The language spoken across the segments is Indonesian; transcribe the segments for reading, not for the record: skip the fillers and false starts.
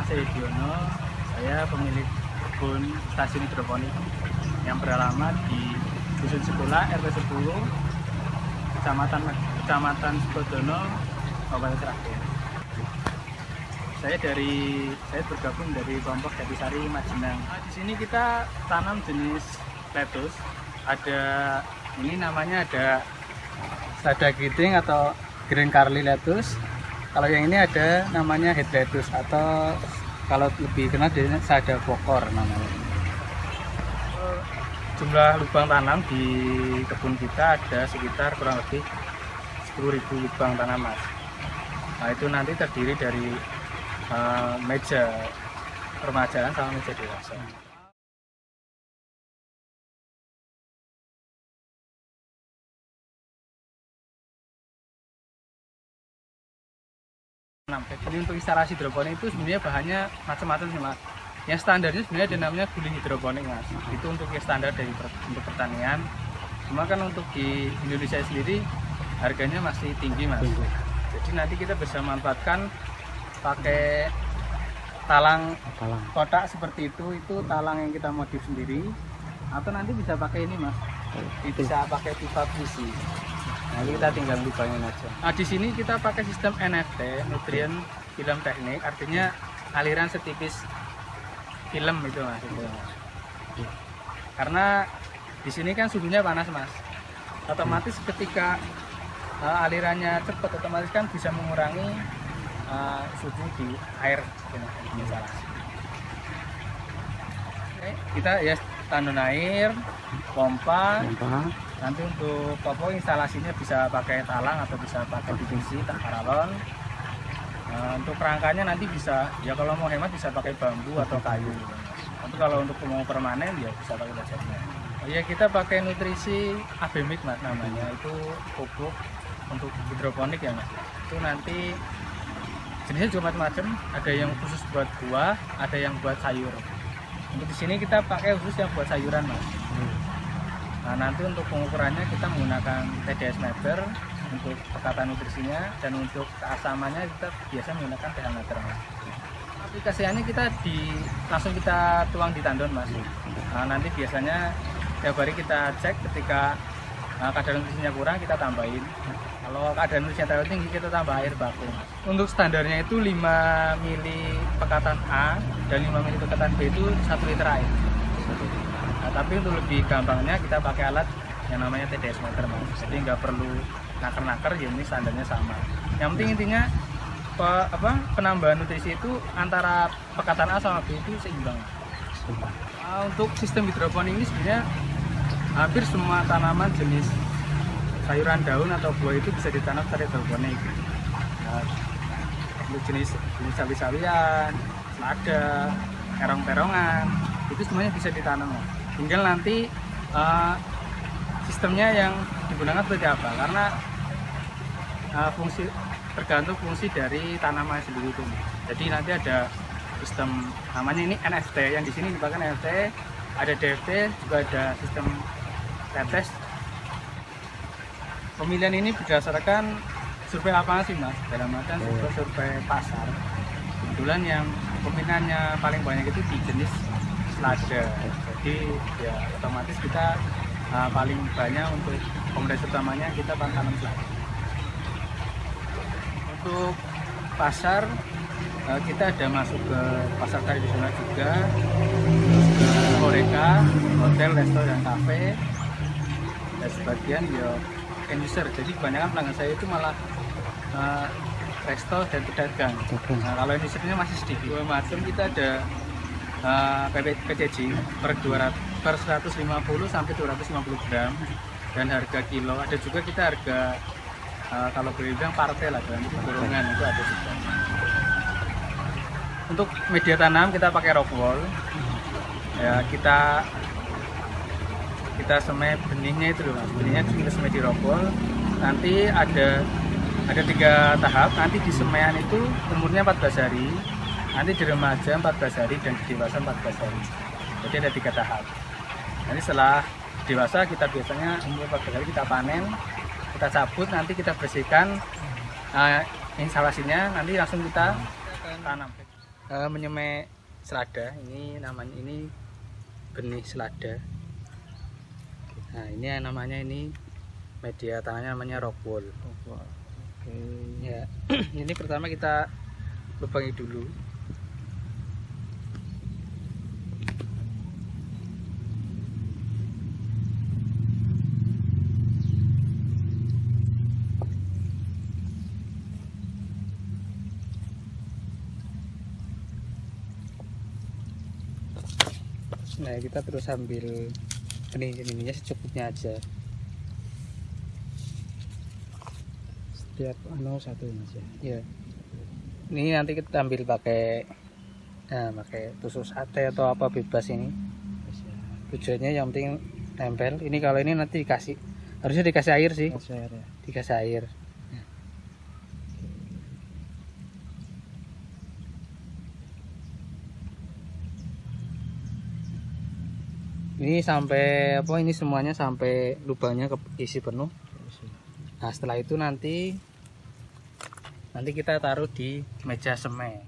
saya Diono, saya pemilik kebun stasiun hidroponik yang beralamat di Dusun Sekolah RT 10, Kecamatan Sukodono, Kabupaten Sragen. Saya bergabung dari kelompok Jatisari Majenang. Di sini kita tanam jenis lettuce. Ini namanya ada Sada Giting atau Green Curly lettuce. Kalau yang ini ada namanya head lettuce atau kalau lebih kenal dengan Sada Bokor namanya. Jumlah lubang tanam di kebun kita ada sekitar kurang lebih 10.000 lubang tanam, Mas. Nah, itu nanti terdiri dari meja permajaan sama meja dewasa. Jadi untuk instalasi hidroponik itu sebenarnya bahannya macam-macam sih, Mas. Yang standarnya sebenarnya ada namanya guling hidroponik, Mas. Itu untuk yang standar untuk pertanian. Cuma kan untuk di Indonesia sendiri harganya masih tinggi, Mas. Jadi nanti kita bisa manfaatkan pakai talang kotak seperti itu talang yang kita modif sendiri, atau nanti bisa pakai ini, Mas. Bisa pakai pipa PVC. Nah, ini kita tinggal lubangin aja. Nah, di sini kita pakai sistem NFT, nutrient film teknik, artinya aliran setipis film itu, Mas. Karena di sini kan suhunya panas, Mas. Otomatis ketika alirannya cepat, otomatis kan bisa mengurangi suhu di air misalnya. Kita ya tandon air, pompa. Nanti untuk instalasinya bisa pakai talang atau bisa pakai PVC tak paralon. Untuk rangkanya nanti bisa, ya kalau mau hemat bisa pakai bambu atau kayu. Tapi kalau untuk mau permanen ya bisa pakai bajanya. Ya kita pakai nutrisi Abemik, Mas, namanya. Itu pupuk untuk hidroponik ya, Mas. Itu nanti jenisnya juga macam-macam. Ada yang khusus buat buah, ada yang buat sayur. Untuk di sini kita pakai khusus yang buat sayuran, Mas. Nah, nanti untuk pengukurannya kita menggunakan TDS meter untuk pekatan nutrisinya, dan untuk keasamannya kita biasa menggunakan pH meter, Mas. Aplikasiannya langsung kita tuang di tandon, Mas. Nah, nanti biasanya tiap hari kita cek, ketika kadar nutrisinya kurang kita tambahin. Kalau kadar nutrisinya terlalu tinggi kita tambah air baku. Untuk standarnya itu 5 mili pekatan A dan 5 mili pekatan B itu 1 liter air. Nah, tapi untuk lebih gampangnya kita pakai alat yang namanya TDS meter, Mas. Jadi nggak perlu naker-naker, ya ini standarnya sama. Yang penting intinya penambahan nutrisi itu antara pekatan A sama B itu seimbang. Untuk sistem hidroponik ini sebenarnya hampir semua tanaman jenis sayuran daun atau buah itu bisa ditanam secara hidroponik. Nah, untuk jenis sawi-sawian, selada, terong-terongan, itu semuanya bisa ditanam. Tinggal nanti sistemnya yang digunakan seperti apa, karena tergantung fungsi dari tanaman sendiri itu. Jadi nanti ada sistem namanya ini NFT, yang di sini dipakai NFT, ada DFT, juga ada sistem tetes. Pemilihan ini berdasarkan survei apa sih, Mas? Dalam artian survei pasar. Kebetulan yang peminatnya paling banyak itu di jenis selada. Jadi ya otomatis kita paling banyak untuk komoditas utamanya kita tanam selada. Untuk pasar kita ada masuk ke pasar tradisional juga, ke horeca, hotel, resto, dan kafe, dan sebagian ya end user. Jadi kebanyakan pelanggan saya itu malah resto dan pedagang. Nah, kalau end usernya masih sedikit. Dua macam kita ada PCG per 150 sampai 250 gram dan harga kilo. Ada juga kita harga kalau boleh bilang partai lah, dalam kurungan itu ada juga. Untuk media tanam kita pakai rock wool. Ya, kita semai benihnya itu loh, Mas. Benihnya kita semai di rock wool. Nanti ada 3 tahap. Nanti di semaian itu umurnya 14 hari. Nanti di remaja 14 hari dan di dewasa 14 hari. Jadi ada 3 tahap. Nanti setelah dewasa kita biasanya umur 14 hari kita panen, kita cabut, nanti kita bersihkan instalasinya, nanti langsung kita tanam. menyemek selada. Ini namanya, ini benih selada. Nah ini yang namanya, ini media tanahnya namanya rock wool. Oke. Ya. Ini pertama kita lubangi dulu. Nah kita terus ambil benih-benihnya secukupnya aja. Setiap satu Mas ya. Ya. Ini nanti kita ambil pakai, nah, pakai tusuk sate atau apa bebas ini. Tujuannya yang penting nempel. Ini kalau ini nanti dikasih, harusnya dikasih air sih. Kasih air ya. Dikasih air. Ini sampai apa? Ini semuanya sampai lubangnya isi penuh. Nah setelah itu nanti kita taruh di meja semen.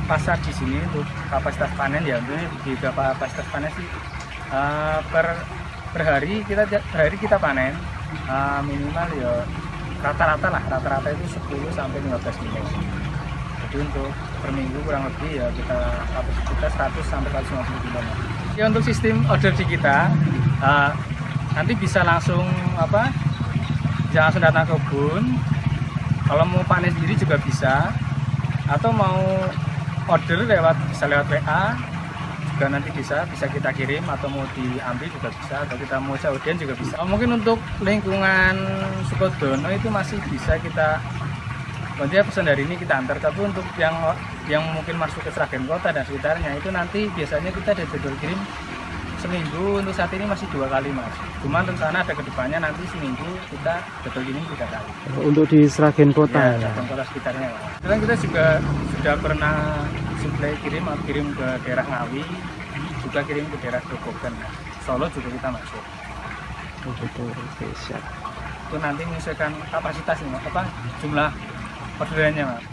Pasar di sini untuk kapasitas panen ya, untuk di beberapa kapasitas panen sih per hari kita panen minimal ya rata-rata itu 10 sampai 15 kilo. Jadi untuk per minggu kurang lebih ya kita 100 sampai 150 kilo. Ya untuk sistem order di kita nanti bisa langsung datang ke kebun. Kalau mau panen sendiri juga bisa, atau mau order bisa lewat WA juga nanti bisa kita kirim, atau mau diambil juga bisa, atau kita mau saudian juga bisa. Mungkin untuk lingkungan Sukodono itu masih bisa kita pesan dari ini kita antar, tapi untuk yang mungkin masuk ke Sragen Kota dan sekitarnya itu nanti biasanya kita ada jadwal kirim seminggu untuk saat ini masih 2 kali mas. Cuman rencana ada kedepannya nanti seminggu kita double cleaning 3 kali. Untuk di Sragen Kota Ya, ya. Sragen Kota sekitarnya. Kemudian kita juga sudah pernah suplai kirim ke daerah Ngawi, juga kirim ke daerah Grobogan. Solo juga kita masuk. Oh, gitu. Oke, siap. Itu nanti menyesuaikan kapasitas nih mas, jumlah orderannya mas.